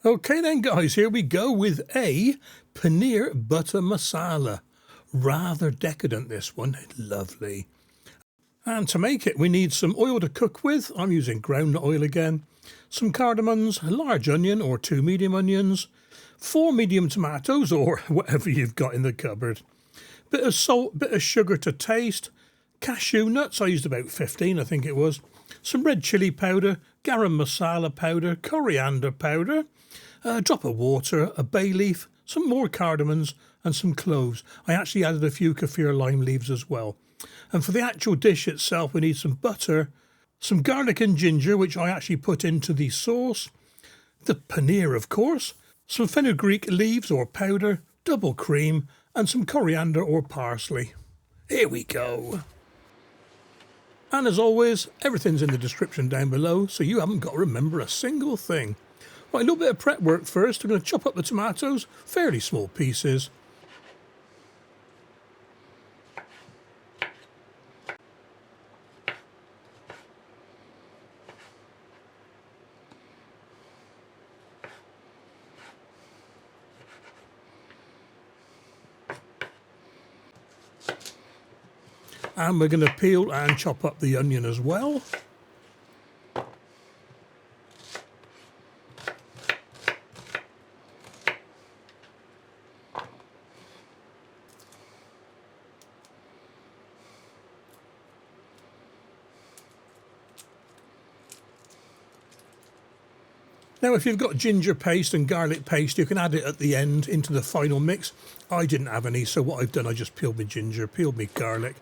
Okay then guys, here we go with a Paneer Butter Masala. Rather decadent this one, lovely. And to make it we need some oil to cook with. I'm using groundnut oil again. Some cardamoms, a large onion or 2 medium onions, 4 medium tomatoes or whatever you've got in the cupboard. Bit of salt, bit of sugar to taste. Cashew nuts, I used about 15 I think it was. Some red chilli powder, garam masala powder, coriander powder. A drop of water, a bay leaf, some more cardamoms and some cloves. I actually added a few kaffir lime leaves as well. And for the actual dish itself we need some butter, some garlic and ginger which I actually put into the sauce, the paneer of course, some fenugreek leaves or powder, double cream and some coriander or parsley. Here we go. And as always, everything's in the description down below so you haven't got to remember a single thing. Right, a little bit of prep work first. I'm going to chop up the tomatoes, fairly small pieces. And we're going to peel and chop up the onion as well. Now if you've got ginger paste and garlic paste you can add it at the end into the final mix. I didn't have any, so what I've done, I just peeled my ginger, peeled my garlic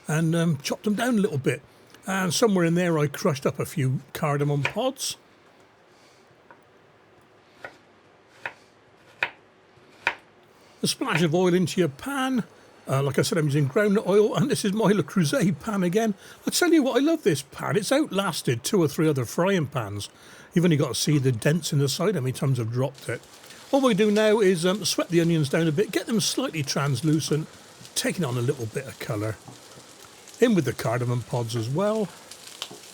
and chopped them down a little bit. And somewhere in there I crushed up a few cardamom pods. A splash of oil into your pan. Like I said, I'm using groundnut oil, and this is my Le Creuset pan again. I tell you what, I love this pan. It's outlasted 2 or 3 other frying pans. You've only got to see the dents in the side, how many times I've dropped it. All we do now is sweat the onions down a bit, get them slightly translucent, taking on a little bit of colour. In with the cardamom pods as well.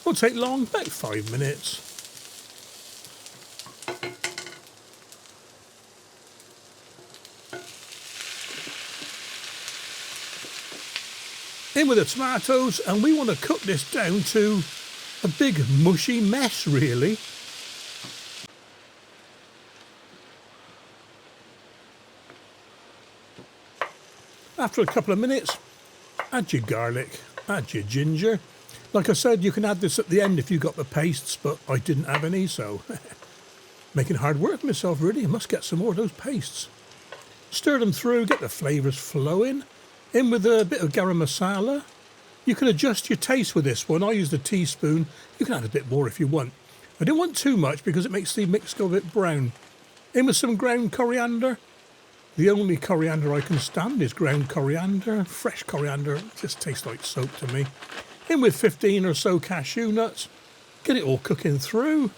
Won't take long, about 5 minutes. In with the tomatoes, and we want to cook this down to a big mushy mess really. After a couple of minutes, add your garlic, add your ginger. Like I said, you can add this at the end if you've got the pastes, but I didn't have any, so making hard work of myself really. I must get some more of those pastes. Stir them through, get the flavours flowing. In with a bit of garam masala. You can adjust your taste with this one. I used a teaspoon. You can add a bit more if you want. I don't want too much because it makes the mix go a bit brown. In with some ground coriander. The only coriander I can stand is ground coriander. Fresh coriander just tastes like soap to me. In with 15 or so cashew nuts. Get it all cooking through.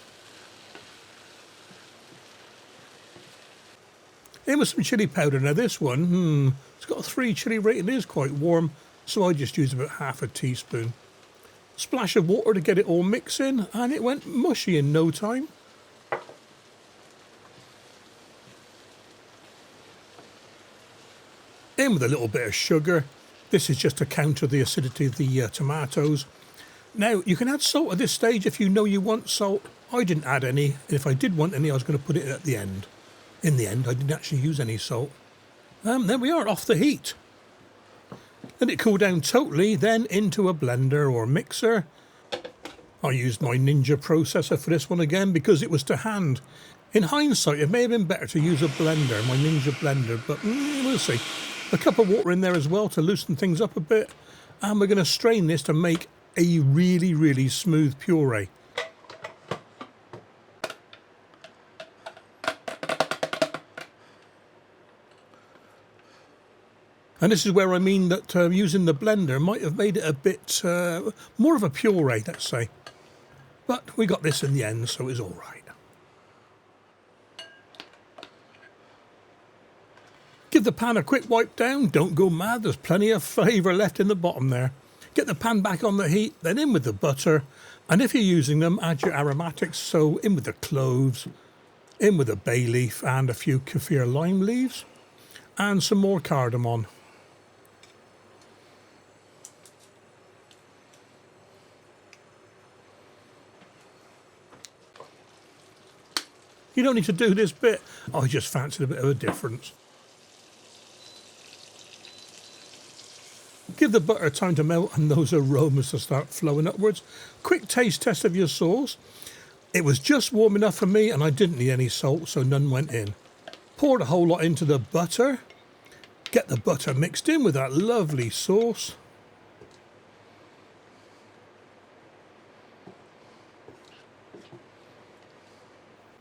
In with some chilli powder. Now this one, it's got a 3 chilli rating. It is quite warm, so I just used about half a teaspoon. Splash of water to get it all mixing, and it went mushy in no time. In with a little bit of sugar. This is just to counter the acidity of the tomatoes. Now you can add salt at this stage if you know you want salt. I didn't add any, and if I did want any I was going to put it at the end. In the end I didn't actually use any salt. There we are, off the heat. Let it cool down totally, then into a blender or mixer. I used my Ninja processor for this one again because it was to hand. In hindsight, it may have been better to use a blender, my Ninja blender, but we'll see. A cup of water in there as well to loosen things up a bit. And we're going to strain this to make a really, really smooth puree. And this is where I mean that using the blender might have made it a bit more of a puree, let's say. But we got this in the end, so it's all right. Give the pan a quick wipe down, don't go mad, there's plenty of flavour left in the bottom there. Get the pan back on the heat, then in with the butter, and if you're using them, add your aromatics, so in with the cloves, In with a bay leaf and a few kaffir lime leaves and some more cardamom. You don't need to do this bit. I just fancied a bit of a difference. Give the butter time to melt and those aromas to start flowing upwards. Quick taste test of your sauce. It was just warm enough for me and I didn't need any salt, so none went in. Pour the whole lot into the butter. Get the butter mixed in with that lovely sauce.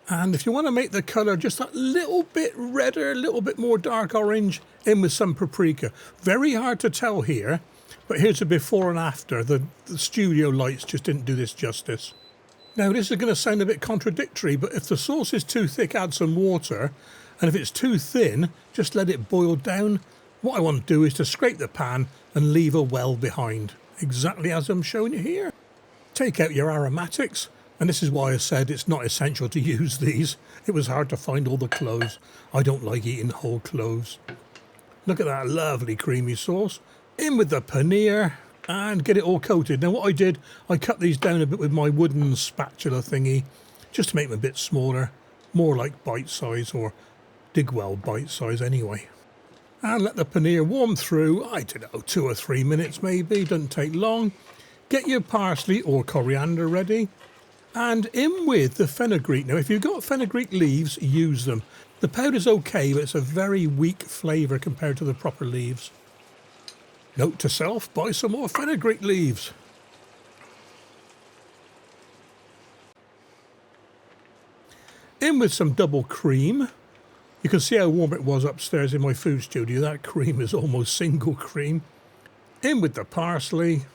And if you want to make the colour just a little bit redder, a little bit more dark orange, in with some paprika. Very hard to tell here, but here's a before and after. The studio lights just didn't do this justice. Now this is going to sound a bit contradictory, but if the sauce is too thick, add some water. And if it's too thin, just let it boil down. What I want to do is to scrape the pan and leave a well behind, exactly as I'm showing you here. Take out your aromatics. And this is why I said it's not essential to use these. It was hard to find all the cloves. I don't like eating whole cloves. Look at that lovely creamy sauce. In with the paneer and get it all coated. Now what I did, I cut these down a bit with my wooden spatula thingy, just to make them a bit smaller, more like bite size, or Digwell bite size anyway. And let the paneer warm through, I don't know, 2 or 3 minutes maybe, doesn't take long. Get your parsley or coriander ready. And in with the fenugreek. Now, if you've got fenugreek leaves, use them. The powder's okay, but it's a very weak flavour compared to the proper leaves. Note to self, buy some more fenugreek leaves. In with some double cream. You can see how warm it was upstairs in my food studio. That cream is almost single cream. In with the parsley.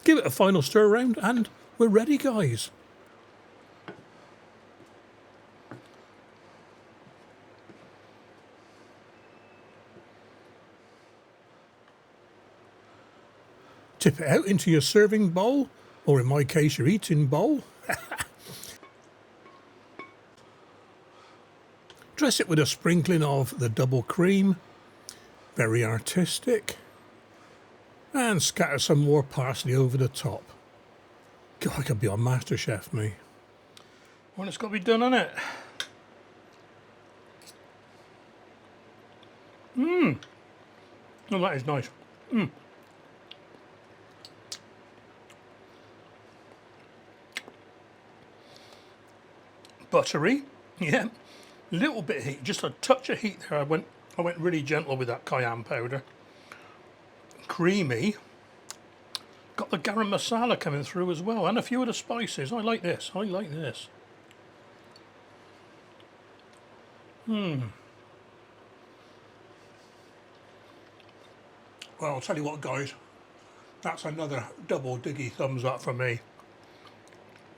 Give it a final stir around and we're ready, guys. Tip it out into your serving bowl, or in my case your eating bowl. Dress it with a sprinkling of the double cream, very artistic. And scatter some more parsley over the top. God, I could be on MasterChef, me. Well, it's got to be done, hasn't it? Oh, that is nice. Buttery, yeah. Little bit of heat, just a touch of heat there. I went really gentle with that cayenne powder. Creamy. Got the garam masala coming through as well, and a few of the spices. I like this. I like this. Well, I'll tell you what, guys. That's another double Diggy thumbs up for me.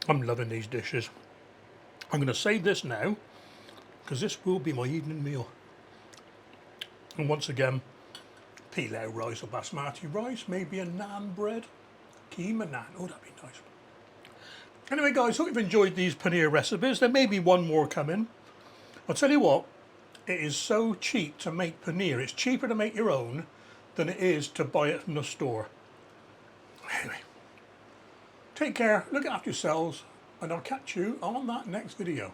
I'm loving these dishes. I'm going to save this now, because this will be my evening meal. And once again, pilau rice or basmati rice, maybe a naan bread, keema naan. Oh, that'd be nice. Anyway, guys, hope you've enjoyed these paneer recipes. There may be one more coming. I'll tell you what, it is so cheap to make paneer. It's cheaper to make your own than it is to buy it from the store. Anyway, take care, look after yourselves, and I'll catch you on that next video.